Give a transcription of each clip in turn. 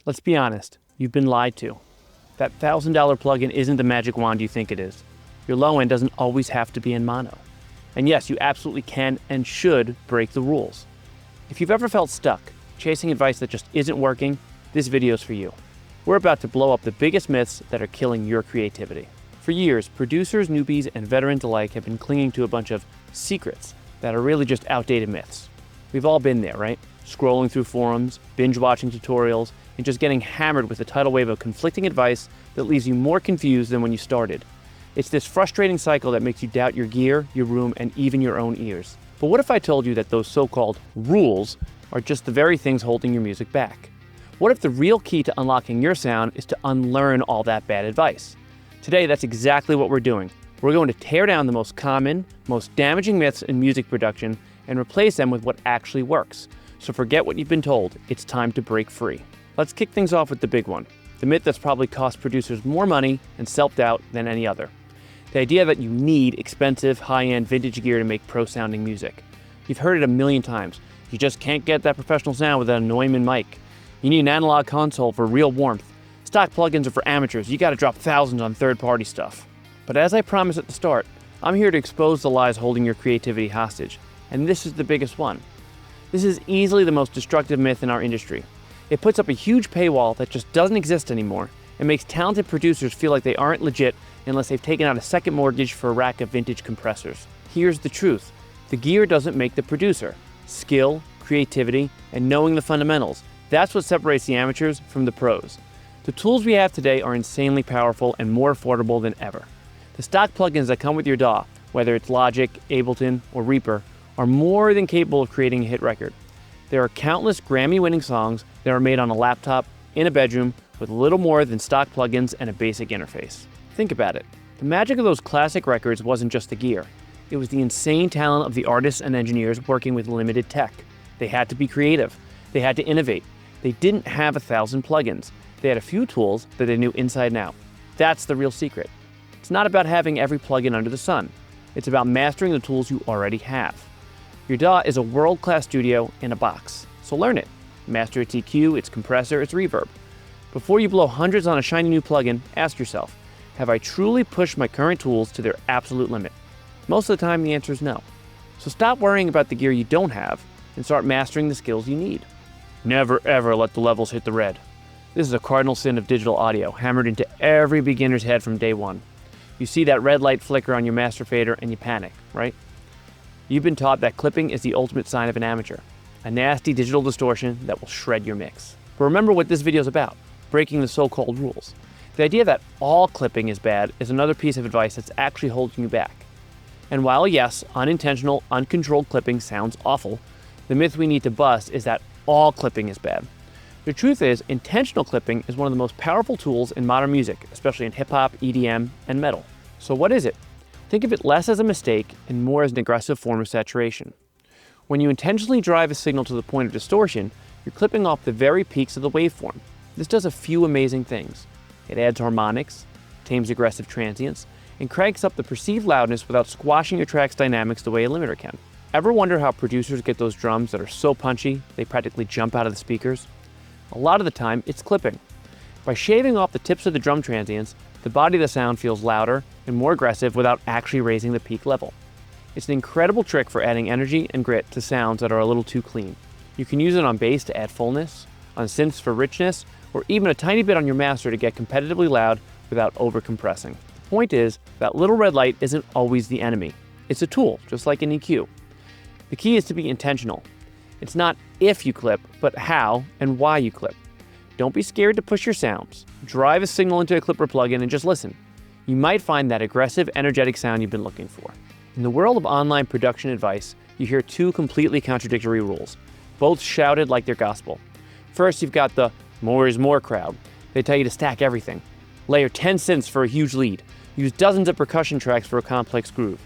Let's be honest, you've been lied to. That $1,000 plugin isn't the magic wand you think it is. Your low end doesn't always have to be in mono. And yes, you absolutely can and should break the rules. If you've ever felt stuck, chasing advice that just isn't working, this video is for you. We're about to blow up the biggest myths that are killing your creativity. For years, producers, newbies, and veterans alike have been clinging to a bunch of secrets that are really just outdated myths. We've all been there, right? Scrolling through forums, binge-watching tutorials, and just getting hammered with a tidal wave of conflicting advice that leaves you more confused than when you started. It's this frustrating cycle that makes you doubt your gear, your room, and even your own ears. But what if I told you that those so-called rules are just the very things holding your music back? What if the real key to unlocking your sound is to unlearn all that bad advice? Today, that's exactly what we're doing. We're going to tear down the most common, most damaging myths in music production and replace them with what actually works. So forget what you've been told, it's time to break free. Let's kick things off with the big one, the myth that's probably cost producers more money and self-doubt than any other. The idea that you need expensive, high-end vintage gear to make pro-sounding music. You've heard it a million times. You just can't get that professional sound with a Neumann mic. You need an analog console for real warmth. Stock plugins are for amateurs. You gotta drop thousands on third-party stuff. But as I promised at the start, I'm here to expose the lies holding your creativity hostage. And this is the biggest one. This is easily the most destructive myth in our industry. It puts up a huge paywall that just doesn't exist anymore and makes talented producers feel like they aren't legit unless they've taken out a second mortgage for a rack of vintage compressors. Here's the truth. The gear doesn't make the producer. Skill, creativity, and knowing the fundamentals. That's what separates the amateurs from the pros. The tools we have today are insanely powerful and more affordable than ever. The stock plugins that come with your DAW, whether it's Logic, Ableton, or Reaper, are more than capable of creating a hit record. There are countless Grammy-winning songs that are made on a laptop, in a bedroom, with little more than stock plugins and a basic interface. Think about it. The magic of those classic records wasn't just the gear. It was the insane talent of the artists and engineers working with limited tech. They had to be creative. They had to innovate. They didn't have 1,000 plugins. They had a few tools that they knew inside and out. That's the real secret. It's not about having every plugin under the sun. It's about mastering the tools you already have. Your DAW is a world-class studio in a box, so learn it. Master its EQ, its compressor, its reverb. Before you blow hundreds on a shiny new plugin, ask yourself, have I truly pushed my current tools to their absolute limit? Most of the time, the answer is no. So stop worrying about the gear you don't have and start mastering the skills you need. Never ever let the levels hit the red. This is a cardinal sin of digital audio, hammered into every beginner's head from day one. You see that red light flicker on your master fader and you panic, right? You've been taught that clipping is the ultimate sign of an amateur, a nasty digital distortion that will shred your mix. But remember what this video is about, breaking the so-called rules. The idea that all clipping is bad is another piece of advice that's actually holding you back. And while yes, unintentional, uncontrolled clipping sounds awful, the myth we need to bust is that all clipping is bad. The truth is, intentional clipping is one of the most powerful tools in modern music, especially in hip-hop, EDM, and metal. So what is it? Think of it less as a mistake and more as an aggressive form of saturation. When you intentionally drive a signal to the point of distortion, you're clipping off the very peaks of the waveform. This does a few amazing things. It adds harmonics, tames aggressive transients, and cranks up the perceived loudness without squashing your track's dynamics the way a limiter can. Ever wonder how producers get those drums that are so punchy they practically jump out of the speakers? A lot of the time, it's clipping. By shaving off the tips of the drum transients, the body of the sound feels louder and more aggressive without actually raising the peak level. It's an incredible trick for adding energy and grit to sounds that are a little too clean. You can use it on bass to add fullness, on synths for richness, or even a tiny bit on your master to get competitively loud without over-compressing. The point is, that little red light isn't always the enemy. It's a tool, just like an EQ. The key is to be intentional. It's not if you clip, but how and why you clip. Don't be scared to push your sounds. Drive a signal into a clipper plugin and just listen. You might find that aggressive, energetic sound you've been looking for. In the world of online production advice, you hear two completely contradictory rules, both shouted like they're gospel. First, you've got the more is more crowd. They tell you to stack everything. Layer 10 synths for a huge lead. Use dozens of percussion tracks for a complex groove.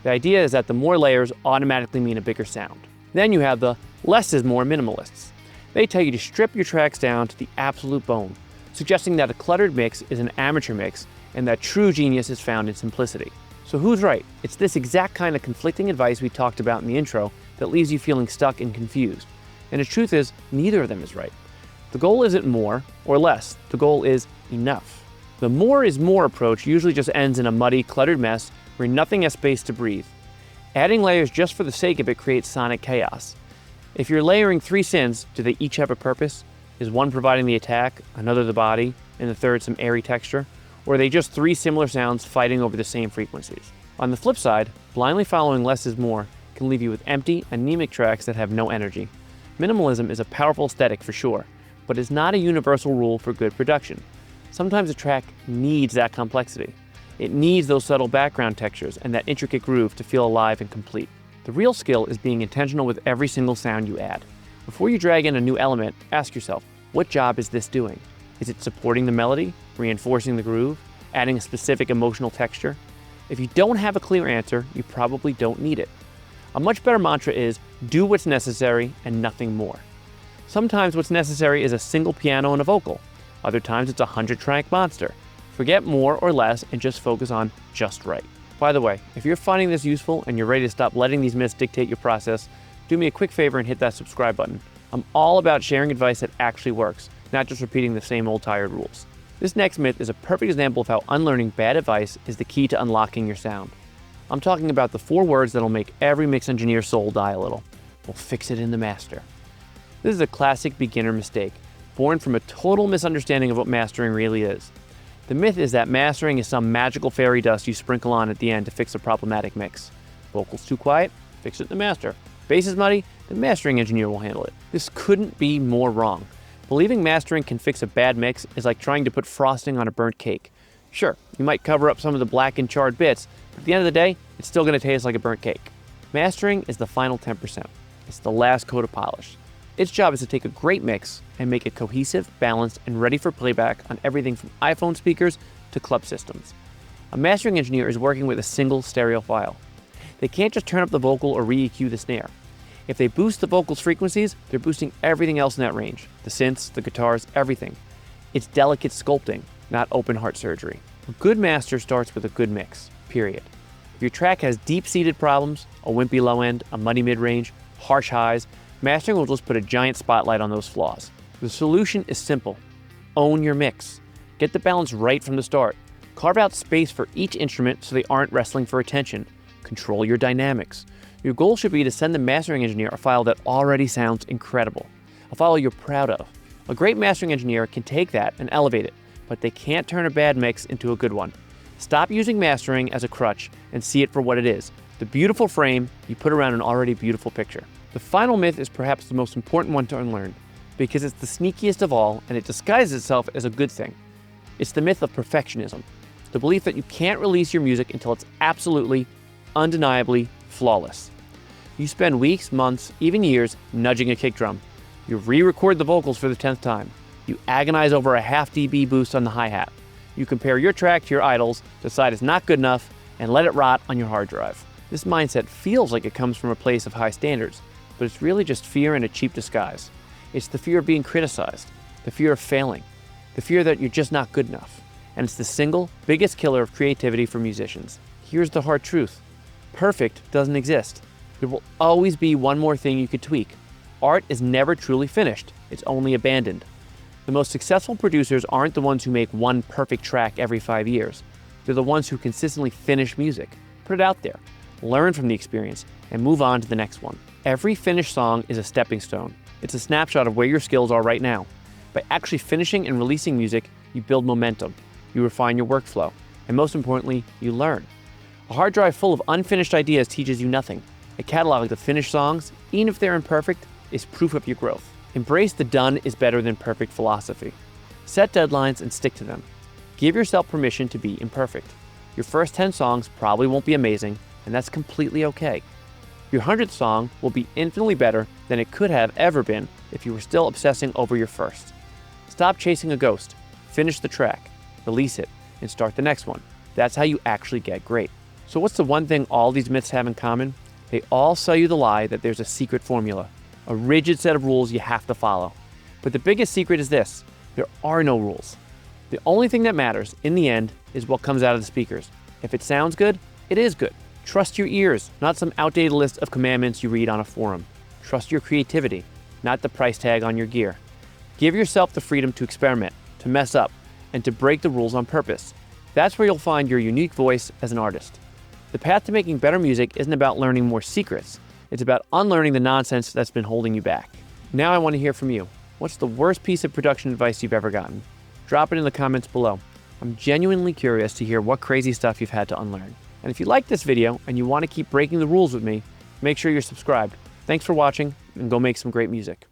The idea is that the more layers automatically mean a bigger sound. Then you have the less is more minimalists. They tell you to strip your tracks down to the absolute bone, suggesting that a cluttered mix is an amateur mix and that true genius is found in simplicity. So who's right? It's this exact kind of conflicting advice we talked about in the intro that leaves you feeling stuck and confused. And the truth is, neither of them is right. The goal isn't more or less, the goal is enough. The more is more approach usually just ends in a muddy, cluttered mess where nothing has space to breathe. Adding layers just for the sake of it creates sonic chaos. If you're layering 3 synths, do they each have a purpose? Is one providing the attack, another the body, and the third some airy texture? Or are they just 3 similar sounds fighting over the same frequencies? On the flip side, blindly following less is more can leave you with empty, anemic tracks that have no energy. Minimalism is a powerful aesthetic for sure, but it's not a universal rule for good production. Sometimes a track needs that complexity. It needs those subtle background textures and that intricate groove to feel alive and complete. The real skill is being intentional with every single sound you add. Before you drag in a new element, ask yourself, what job is this doing? Is it supporting the melody, reinforcing the groove, adding a specific emotional texture? If you don't have a clear answer, you probably don't need it. A much better mantra is, do what's necessary and nothing more. Sometimes what's necessary is a single piano and a vocal. Other times it's a 100-track monster. Forget more or less and just focus on just right. By the way, if you're finding this useful and you're ready to stop letting these myths dictate your process, do me a quick favor and hit that subscribe button. I'm all about sharing advice that actually works, not just repeating the same old tired rules. This next myth is a perfect example of how unlearning bad advice is the key to unlocking your sound. I'm talking about the 4 words that'll make every mix engineer's soul die a little. We'll fix it in the master. This is a classic beginner mistake, born from a total misunderstanding of what mastering really is. The myth is that mastering is some magical fairy dust you sprinkle on at the end to fix a problematic mix. Vocals too quiet? Fix it in the master. Bass is muddy? The mastering engineer will handle it. This couldn't be more wrong. Believing mastering can fix a bad mix is like trying to put frosting on a burnt cake. Sure, you might cover up some of the black and charred bits, but at the end of the day, it's still going to taste like a burnt cake. Mastering is the final 10%. It's the last coat of polish. Its job is to take a great mix and make it cohesive, balanced, and ready for playback on everything from iPhone speakers to club systems. A mastering engineer is working with a single stereo file. They can't just turn up the vocal or re-EQ the snare. If they boost the vocal's frequencies, they're boosting everything else in that range. The synths, the guitars, everything. It's delicate sculpting, not open heart surgery. A good master starts with a good mix, period. If your track has deep-seated problems, a wimpy low end, a muddy mid-range, harsh highs, mastering will just put a giant spotlight on those flaws. The solution is simple. Own your mix. Get the balance right from the start. Carve out space for each instrument so they aren't wrestling for attention. Control your dynamics. Your goal should be to send the mastering engineer a file that already sounds incredible, a file you're proud of. A great mastering engineer can take that and elevate it, but they can't turn a bad mix into a good one. Stop using mastering as a crutch and see it for what it is, the beautiful frame you put around an already beautiful picture. The final myth is perhaps the most important one to unlearn, because it's the sneakiest of all and it disguises itself as a good thing. It's the myth of perfectionism, the belief that you can't release your music until it's absolutely, undeniably flawless. You spend weeks, months, even years nudging a kick drum. You re-record the vocals for the 10th time. You agonize over a half dB boost on the hi-hat. You compare your track to your idols, decide it's not good enough, and let it rot on your hard drive. This mindset feels like it comes from a place of high standards, but it's really just fear in a cheap disguise. It's the fear of being criticized, the fear of failing, the fear that you're just not good enough. And it's the single biggest killer of creativity for musicians. Here's the hard truth. Perfect doesn't exist. There will always be one more thing you could tweak. Art is never truly finished. It's only abandoned. The most successful producers aren't the ones who make one perfect track every 5 years. They're the ones who consistently finish music. Put it out there, learn from the experience, and move on to the next one. Every finished song is a stepping stone. It's a snapshot of where your skills are right now. By actually finishing and releasing music, you build momentum, you refine your workflow, and most importantly, you learn. A hard drive full of unfinished ideas teaches you nothing. A catalog of finished songs, even if they're imperfect, is proof of your growth. Embrace the done is better than perfect philosophy. Set deadlines and stick to them. Give yourself permission to be imperfect. Your first 10 songs probably won't be amazing, and that's completely okay. Your 100th song will be infinitely better than it could have ever been if you were still obsessing over your first. Stop chasing a ghost. Finish the track, release it, and start the next one. That's how you actually get great. So what's the one thing all these myths have in common? They all sell you the lie that there's a secret formula, a rigid set of rules you have to follow. But the biggest secret is this: there are no rules. The only thing that matters, in the end, is what comes out of the speakers. If it sounds good, it is good. Trust your ears, not some outdated list of commandments you read on a forum. Trust your creativity, not the price tag on your gear. Give yourself the freedom to experiment, to mess up, and to break the rules on purpose. That's where you'll find your unique voice as an artist. The path to making better music isn't about learning more secrets. It's about unlearning the nonsense that's been holding you back. Now I want to hear from you. What's the worst piece of production advice you've ever gotten? Drop it in the comments below. I'm genuinely curious to hear what crazy stuff you've had to unlearn. And if you like this video and you want to keep breaking the rules with me, make sure you're subscribed. Thanks for watching, and go make some great music.